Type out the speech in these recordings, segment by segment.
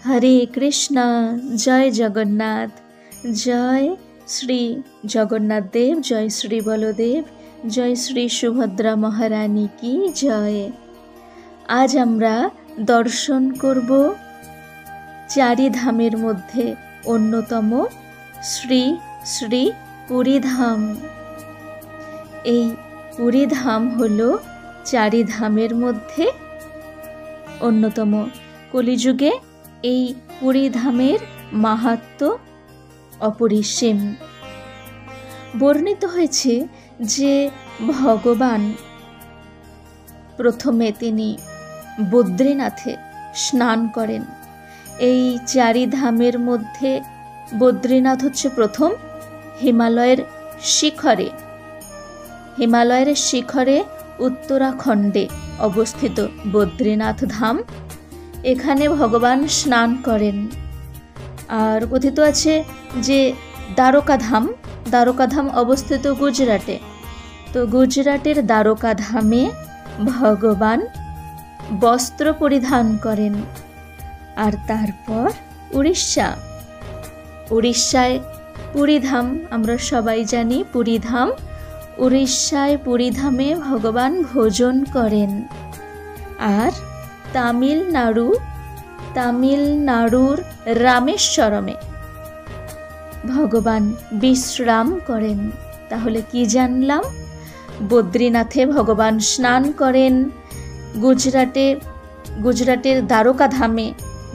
हरे कृष्णा। जय जगन्नाथ। जय श्री जगन्नाथ देव, जय श्री बलदेव, जय श्री सुभद्रा महारानी की जय। आज आमरा दर्शन करब चारि धामेर मध्य अन्यतम श्री श्री पुरी धाम। এই পুরী ধাম হলো চারি ধামের মধ্যে অন্যতম। কলিযুগে এই পুরী ধামের মাহাত্ম্য অপরিসীম। বর্ণিত হয়েছে যে ভগবান প্রথমে তিনি বদ্রীনাথে স্নান করেন। এই চারি ধামের মধ্যে বদ্রীনাথ হচ্ছে প্রথম। হিমালয়ের শিখরে উত্তরাখণ্ডে অবস্থিত বদ্রীনাথ ধাম। এখানে ভগবান স্নান করেন। আর কথিত আছে যে দ্বারকা ধাম অবস্থিত গুজরাটে। তো গুজরাটের দ্বারকা ধামে ভগবান বস্ত্র পরিধান করেন। আর তারপর উড়িষ্যায় পুরী ধাম, আমরা সবাই জানি পুরী ধাম। উড়িষ্যায় পুরী ধামে ভগবান ভোজন করেন। আর তামিলনাড়ুর রামেশ্বরমে ভগবান বিশ্রাম করেন। তাহলে কি জানলাম? বদ্রীনাথে ভগবান স্নান করেন, গুজরাটের দ্বারকা ধামে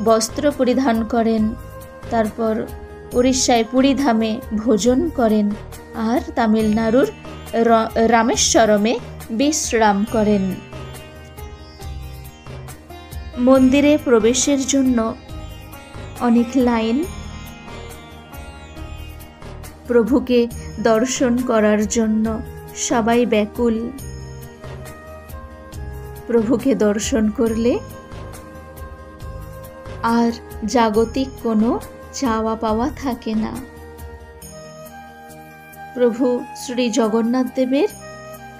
বস্ত্র পরিধান করেন, তারপর উড়িষ্যায় পুরী ধামে ভোজন করেন, আর তামিলনাড়ুর রামেশ্বরমে বিশ্রাম করেন। মন্দিরে প্রবেশের জন্য অনেক লাইন। প্রভুকে দর্শন করার জন্য সবাই ব্যাকুল। প্রভুকে দর্শন করলে আর জাগতিক কোনো চাওয়া পাওয়া থাকে না। প্রভু শ্রী জগন্নাথ দেবের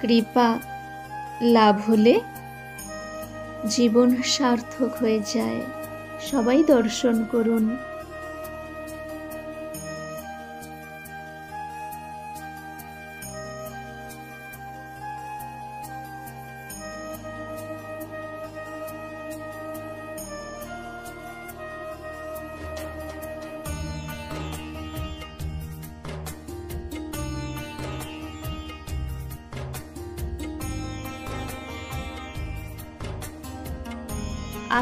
কৃপা লাভ হলে জীবন সার্থক হয়ে যায়। সবাই দর্শন করুন।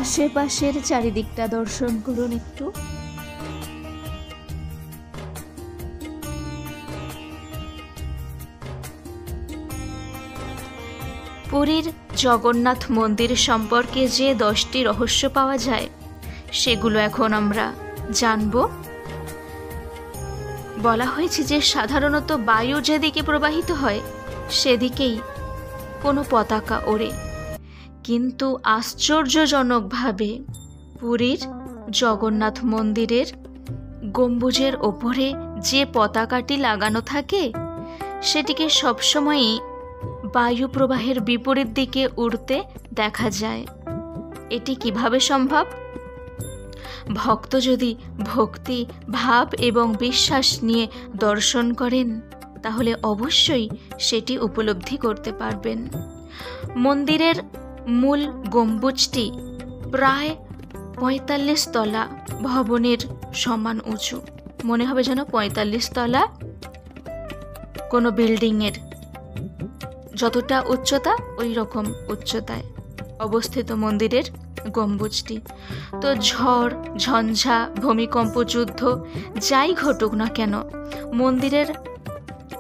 আশেপাশের চারিদিকটা দর্শন করুন একটু। পুরীর জগন্নাথ মন্দির সম্পর্কে যে 10টি রহস্য পাওয়া যায় সেগুলো এখন আমরা জানব। বলা হয়েছে যে সাধারণত বায়ু যেদিকে প্রবাহিত হয় সেদিকেই কোনো পতাকা ওড়ে, কিন্তু আশ্চর্যজনকভাবে পুরীর জগন্নাথ মন্দিরের গম্বুজের ওপরে যে পতাকাটি লাগানো থাকে সেটিকে সবসময়ই বায়ু প্রবাহের বিপরীত দিকে উড়তে দেখা যায়। এটি কিভাবে সম্ভব? ভক্ত যদি ভক্তি, ভাব এবং বিশ্বাস নিয়ে দর্শন করেন তাহলে অবশ্যই সেটি উপলব্ধি করতে পারবেন। মন্দিরের মূল গম্বুজটি প্রায় 45 তলা ভবনের সমান উঁচু। মনে হবে যেন 45 তলা কোনো বিল্ডিংয়ের যতটা উচ্চতা ওই রকম উচ্চতায় অবস্থিত মন্দিরের গম্বুজটি। তো ঝড়, ঝঞ্ঝা, ভূমিকম্প, যুদ্ধ যাই ঘটুক না কেন, মন্দিরের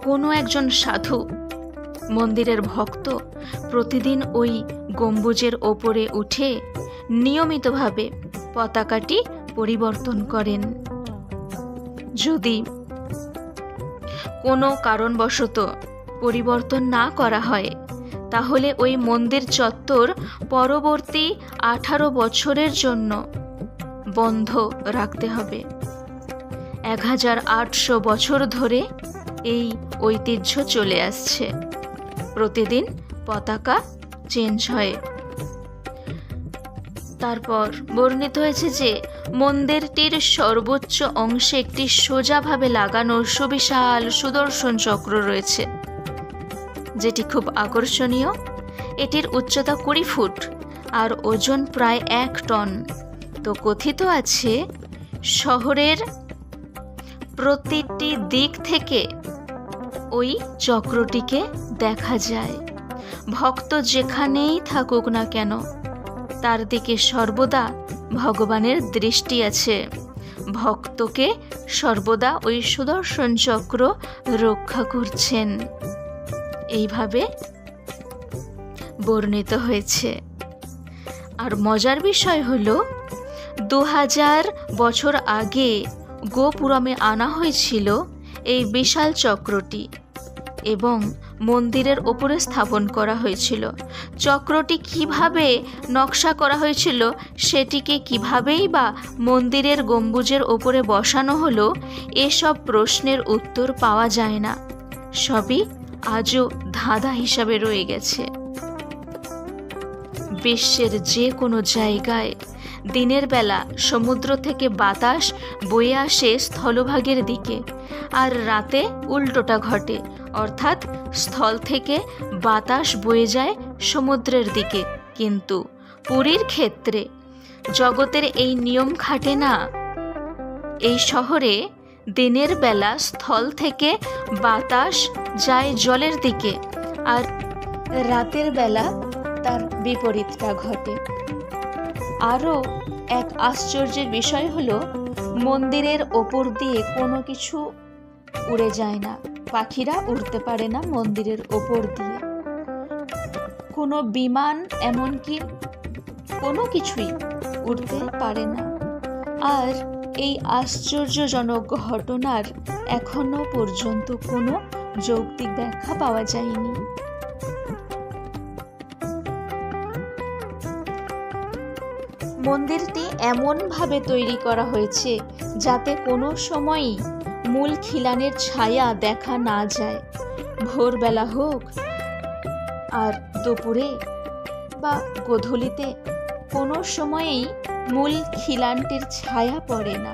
কোনো একজন সাধু, মন্দিরের ভক্ত প্রতিদিন ওই গম্বুজের ওপরে উঠে নিয়মিতভাবে পতাকাটি পরিবর্তন করেন। যদি কোনো কারণবশত পরিবর্তন না করা হয় তাহলে ওই মন্দির চত্বর পরবর্তী 18 বছরের জন্য বন্ধ রাখতে হবে। 1800 বছর ধরে এই ঐতিহ্য চলে আসছে। প্রতিদিন পতাকা চেঞ্জ হয়। তারপর বর্ণিত হয়েছে যে মন্দিরটির সর্বোচ্চ অংশে একটি সোজাভাবে লাগানো সুবিশাল সুদর্শন চক্র রয়েছে, যেটি খুব আকর্ষণীয়। এটির উচ্চতা 20 ফুট আর ওজন প্রায় 1 টন। তো কথিত আছে শহরের প্রতিটি দিক থেকে ওই চক্রটিকে দেখা যায়। ভক্ত যেখানেই থাকুক না কেন তার দিকে সর্বদা ভগবানের দৃষ্টি আছে। ভক্তকে সর্বদা ওই সুদর্শন চক্র রক্ষা করছেন, এইভাবে বর্ণিত হয়েছে। আর মজার বিষয় হলো 2000 বছর আগে গোপুরমে আনা হয়েছিল এই বিশাল চক্রটি এবং মন্দিরের ওপরে স্থাপন করা হয়েছিল। চক্রটি কিভাবে নকশা করা হয়েছিল, সেটিকে কিভাবেই বা মন্দিরের গম্বুজের ওপরে বসানো হলো, এসব প্রশ্নের উত্তর পাওয়া যায় না। সবই আজও ধাঁধা হিসাবে রয়ে গেছে। বিশ্বের যে কোনো জায়গায় দিনের বেলা সমুদ্র থেকে বাতাস বয়ে আসে স্থলভাগের দিকে, আর রাতে উল্টোটা ঘটে, অর্থাৎ স্থল থেকে বাতাস বয়ে যায় সমুদ্রের দিকে। কিন্তু পুরীর ক্ষেত্রে জগতের এই নিয়ম খাটে না। এই শহরে দিনের বেলা স্থল থেকে বাতাস যায় জলের দিকে, আর রাতের বেলা তার বিপরীতটা ঘটে। আরও এক আশ্চর্যের বিষয় হলো মন্দিরের ওপর দিয়ে কোনো কিছু উড়ে যায় না, পাখিরা উড়তে পারে না মন্দিরের ওপর দিয়ে, কোনো বিমান এমনকি কোনো কিছুই উড়তে পারে না। আর এই আশ্চর্যজনক ঘটনার এখনো পর্যন্ত কোনো যৌক্তিক ব্যাখ্যা পাওয়া যায়নি। মন্দিরটি এমনভাবে তৈরি করা হয়েছে যাতে কোনো সময়ই মূল খিলানের ছায়া দেখা না যায়। ভোরবেলা হোক আর দুপুরে বা গোধূলিতে কোনো সময়েই মূল খিলানটির ছায়া পড়ে না।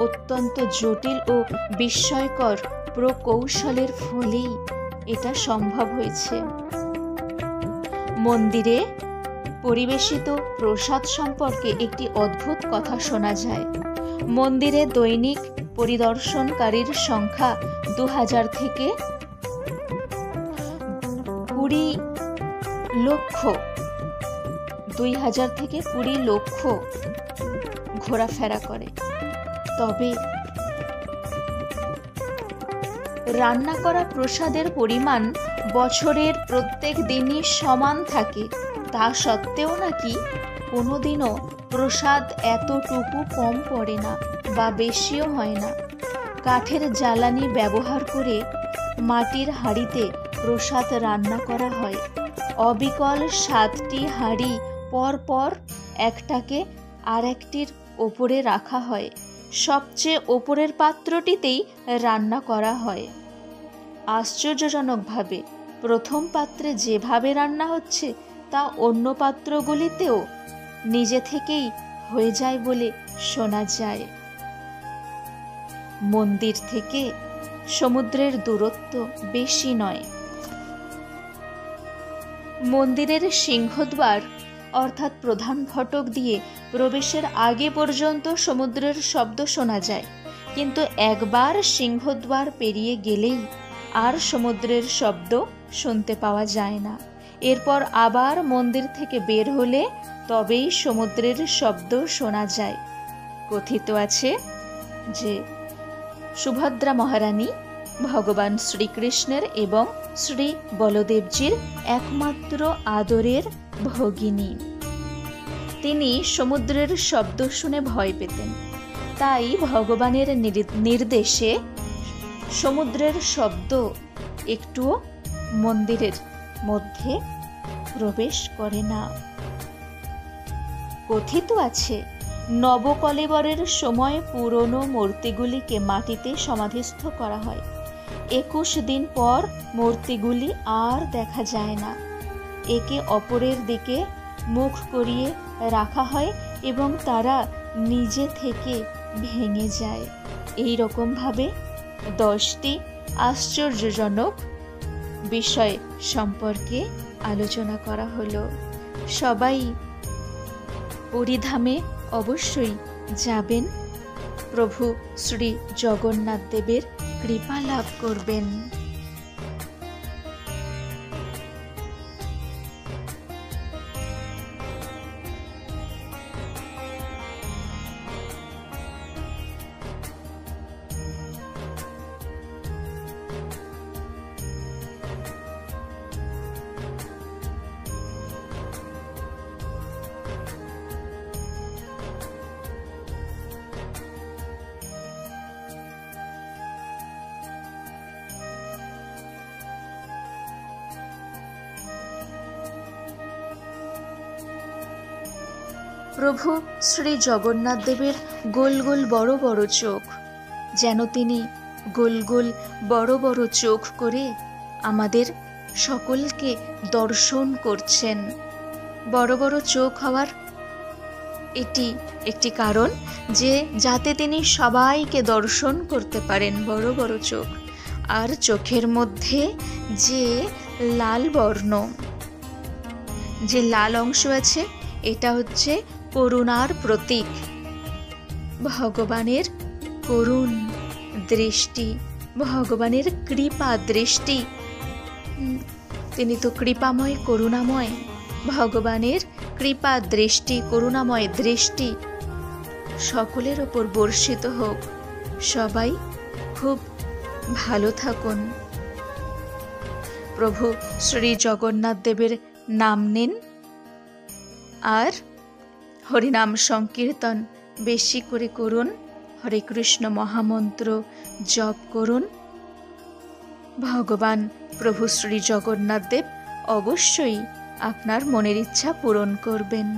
অত্যন্ত জটিল ও বিস্ময়কর প্রকৌশলের ফলেই এটা সম্ভব হয়েছে। মন্দিরে পরিবেশিত প্রসাদ সম্পর্কে একটি অদ্ভুত কথা শোনা যায়। মন্দিরে দৈনিক পরিদর্শনকারীর সংখ্যা 2000 থেকে 20 লক্ষ ঘোরাফেরা করে। তবে রান্না করা প্রসাদের পরিমাণ বছরের প্রত্যেক দিনই সমান থাকে। তা সত্ত্বেও নাকি কোনোদিনও প্রসাদ এতটুকু কম পড়ে না বা বেশিও হয় না। কাঠের জ্বালানি ব্যবহার করে মাটির হাঁড়িতে প্রসাদ রান্না করা হয়। অবিকল 7টি হাঁড়ি পর পর একটাকে আরেকটির ওপরে রাখা হয়। সবচেয়ে ওপরের পাত্রটিতেই রান্না করা হয়। আশ্চর্যজনকভাবে প্রথম পাত্রে যেভাবে রান্না হচ্ছে তা অন্য পাত্রগুলিতেও নিজে থেকেই হয়ে যায় বলে শোনা যায়। মন্দির থেকে সমুদ্রের দূরত্ব বেশি নয়। মন্দিরের সিংহদ্বার অর্থাৎ প্রধান ফটক দিয়ে প্রবেশের আগে পর্যন্ত সমুদ্রের শব্দ শোনা যায়, কিন্তু একবার সিংহদ্বার পেরিয়ে গেলেই আর সমুদ্রের শব্দ শুনতে পাওয়া যায় না। এরপর আবার মন্দির থেকে বের হলে তবেই সমুদ্রের শব্দ শোনা যায়। কথিত আছে যে সুভদ্রা মহারানী ভগবান শ্রীকৃষ্ণের এবং শ্রী বলদেবজির একমাত্র আদরের ভগিনী। তিনি সমুদ্রের শব্দ শুনে ভয় পেতেন, তাই ভগবানের নির্দেশে সমুদ্রের শব্দ একটুও মন্দিরের মধ্যে প্রবেশ করে না। কথিত আছে নবকলেবরের সময় পুরনো মূর্তিগুলিকে মাটিতে সমাধিস্থ করা হয়। 21 দিন পর মূর্তিগুলি আর দেখা যায় না। একে অপরের দিকে মুখ করিয়ে রাখা হয় এবং তারা নিজে থেকে ভেঙে যায়। এই রকমভাবে 10টি আশ্চর্যজনক বিষয় সম্পর্কে আলোচনা করা হলো। সবাই পুরীধামে অবশ্যই যাবেন, প্রভু শ্রী জগন্নাথ দেবের কৃপা লাভ করবেন। প্রভু শ্রী জগন্নাথ দেবের গোল গোল বড় বড় চোখ, যেন তিনি গোল গোল বড় বড় চোখ করে আমাদের সকলকে দর্শন করছেন। বড় বড় চোখ হওয়ার এটি একটি কারণ, যে যাতে তিনি সবাইকে দর্শন করতে পারেন। বড় বড় চোখ, আর চোখের মধ্যে যে লাল বর্ণ, যে লাল অংশ আছে, এটা হচ্ছে করুণার প্রতীক। ভগবানের করুণ দৃষ্টি, ভগবানের কৃপা দৃষ্টি। তিনি তো কৃপাময়, করুণাময়। ভগবানের কৃপা দৃষ্টি, করুণাময় দৃষ্টি সকলের ওপর বর্ষিত হোক। সবাই খুব ভালো থাকুন। প্রভু শ্রী জগন্নাথ দেবের নাম নিন আর হরিনাম সংকীর্তন বেশি করে করুন। হরে কৃষ্ণ মহামন্ত্র জপ করুন। ভগবান প্রভু শ্রী জগন্নাথ দেব অবশ্যই আপনার মনের ইচ্ছা পূরণ করবেন।